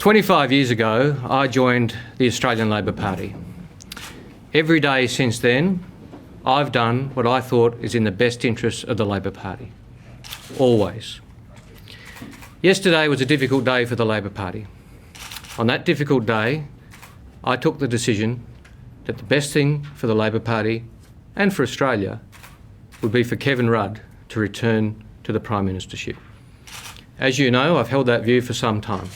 25 years ago, I joined the Australian Labor Party. Every day since then, I've done what I thought is in the best interests of the Labor Party. Always. Yesterday was a difficult day for the Labor Party. On that difficult day, I took the decision that the best thing for the Labor Party and for Australia would be for Kevin Rudd to return to the Prime Ministership. As you know, I've held that view for some time.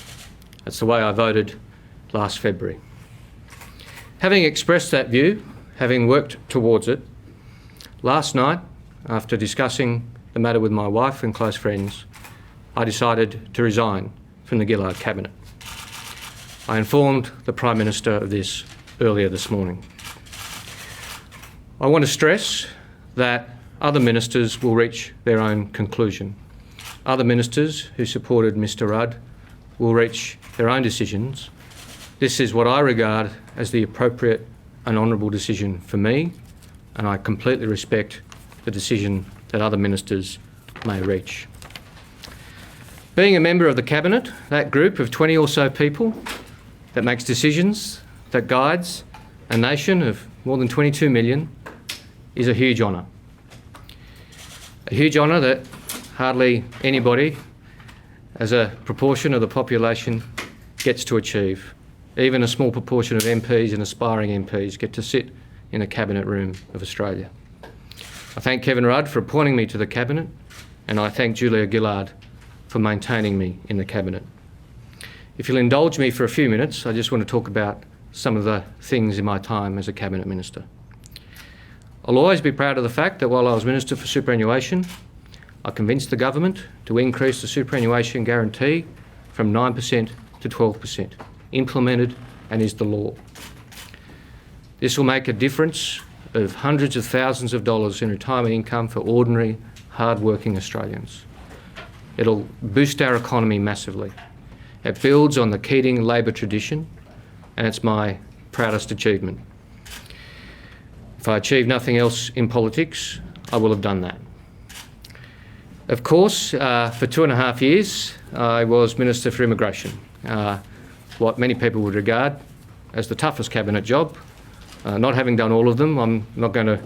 That's the way I voted last February. Having expressed that view, having worked towards it, last night, after discussing the matter with my wife and close friends, I decided to resign from the Gillard Cabinet. I informed the Prime Minister of this earlier this morning. I want to stress that other ministers will reach their own conclusion. Other ministers who supported Mr Rudd will reach their own decisions. This is what I regard as the appropriate and honourable decision for me, and I completely respect the decision that other ministers may reach. Being a member of the Cabinet, that group of 20 or so people that makes decisions, that guides a nation of more than 22 million, is a huge honour. A huge honour that hardly anybody, as a proportion of the population, gets to achieve. Even a small proportion of MPs and aspiring MPs get to sit in a Cabinet room of Australia. I thank Kevin Rudd for appointing me to the Cabinet, and I thank Julia Gillard for maintaining me in the Cabinet. If you'll indulge me for a few minutes, I just want to talk about some of the things in my time as a Cabinet Minister. I'll always be proud of the fact that while I was Minister for Superannuation, I convinced the government to increase the superannuation guarantee from 9% to 12%, implemented and is the law. This will make a difference of hundreds of thousands of dollars in retirement income for ordinary, hard-working Australians. It'll boost our economy massively. It builds on the Keating Labor tradition, and it's my proudest achievement. If I achieve nothing else in politics, I will have done that. Of course, for 2.5 years, I was Minister for Immigration, what many people would regard as the toughest cabinet job. Not having done all of them, I'm not going to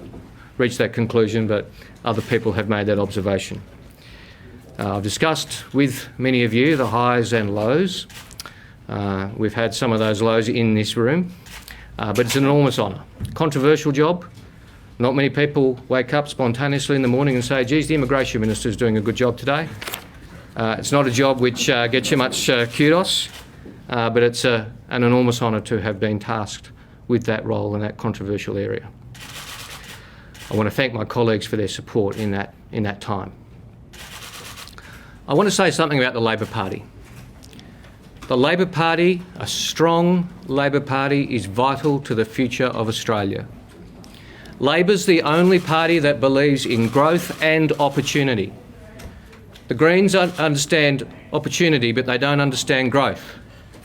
reach that conclusion, but other people have made that observation. I've discussed with many of you the highs and lows. We've had some of those lows in this room, but it's an enormous honour. Controversial job. Not many people wake up spontaneously in the morning and say, geez, the Immigration Minister is doing a good job today. It's not a job which gets you much kudos, but it's an enormous honour to have been tasked with that role in that controversial area. I want to thank my colleagues for their support in that time. I want to say something about the Labor Party. The Labor Party, a strong Labor Party, is vital to the future of Australia. Labor's the only party that believes in growth and opportunity. The Greens understand opportunity, but they don't understand growth.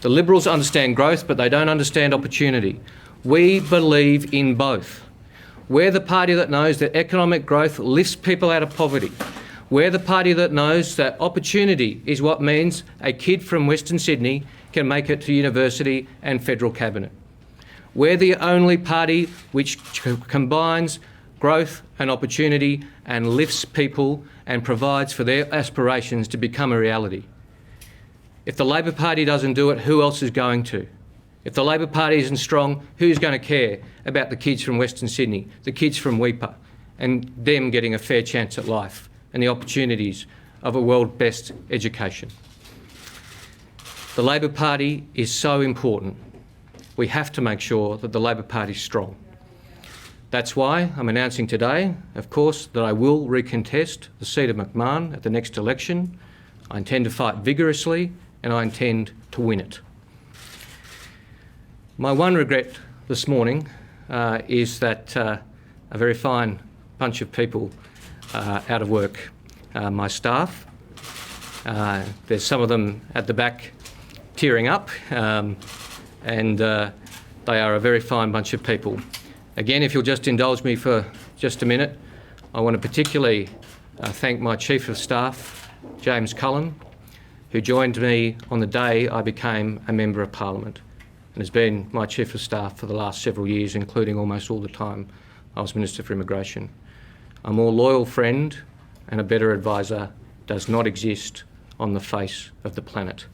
The Liberals understand growth, but they don't understand opportunity. We believe in both. We're the party that knows that economic growth lifts people out of poverty. We're the party that knows that opportunity is what means a kid from Western Sydney can make it to university and federal cabinet. We're the only party which combines growth and opportunity and lifts people and provides for their aspirations to become a reality. If the Labor Party doesn't do it, who else is going to? If the Labor Party isn't strong, who's going to care about the kids from Western Sydney, the kids from Weipa, and them getting a fair chance at life and the opportunities of a world best education? The Labor Party is so important. We have to make sure that the Labor Party is strong. That's why I'm announcing today, of course, that I will recontest the seat of McMahon at the next election. I intend to fight vigorously and I intend to win it. My one regret this morning is that a very fine bunch of people out of work. My staff, there's some of them at the back tearing up, and they are a very fine bunch of people. Again, if you'll just indulge me for just a minute, I want to particularly thank my Chief of Staff, James Cullen, who joined me on the day I became a Member of Parliament and has been my Chief of Staff for the last several years, including almost all the time I was Minister for Immigration. A more loyal friend and a better advisor does not exist on the face of the planet.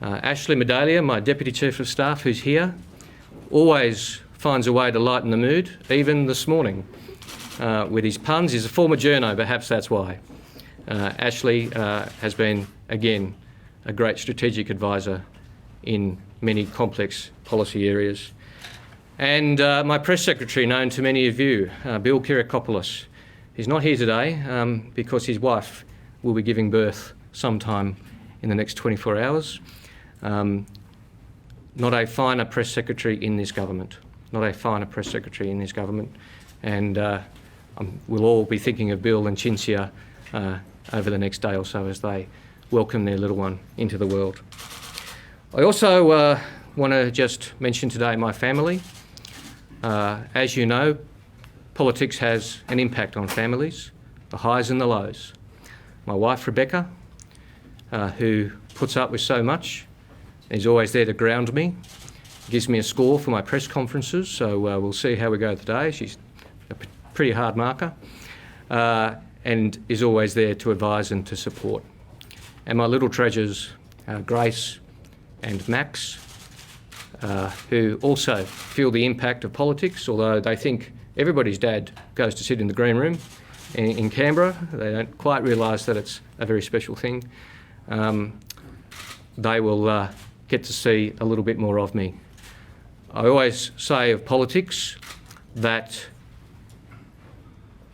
Ashley Medalia, my Deputy Chief of Staff, who's here, always finds a way to lighten the mood, even this morning with his puns. He's a former journo, perhaps that's why. Ashley has been, again, a great strategic advisor in many complex policy areas. And my press secretary, known to many of you, Bill Kyriakopoulos. He's not here today because his wife will be giving birth sometime in the next 24 hours. Not a finer press secretary in this government. Not a finer press secretary in this government. And we'll all be thinking of Bill and Cinzia over the next day or so as they welcome their little one into the world. I also want to just mention today my family. As you know, politics has an impact on families, the highs and the lows. My wife, Rebecca, who puts up with so much, is always there to ground me, gives me a score for my press conferences, so we'll see how we go today. She's a pretty hard marker, and is always there to advise and to support. And my little treasures, Grace and Max, who also feel the impact of politics, although they think everybody's dad goes to sit in the green room in Canberra. They don't quite realise that it's a very special thing. They will get to see a little bit more of me. I always say of politics that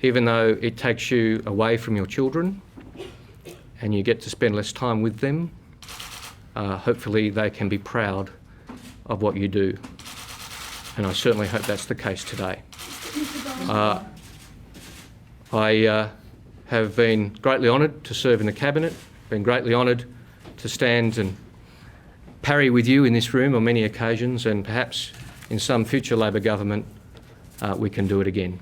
even though it takes you away from your children and you get to spend less time with them, hopefully they can be proud of what you do. And I certainly hope that's the case today. I have been greatly honoured to serve in the Cabinet, been greatly honoured to stand and parry with you in this room on many occasions, and perhaps in some future Labor government we can do it again.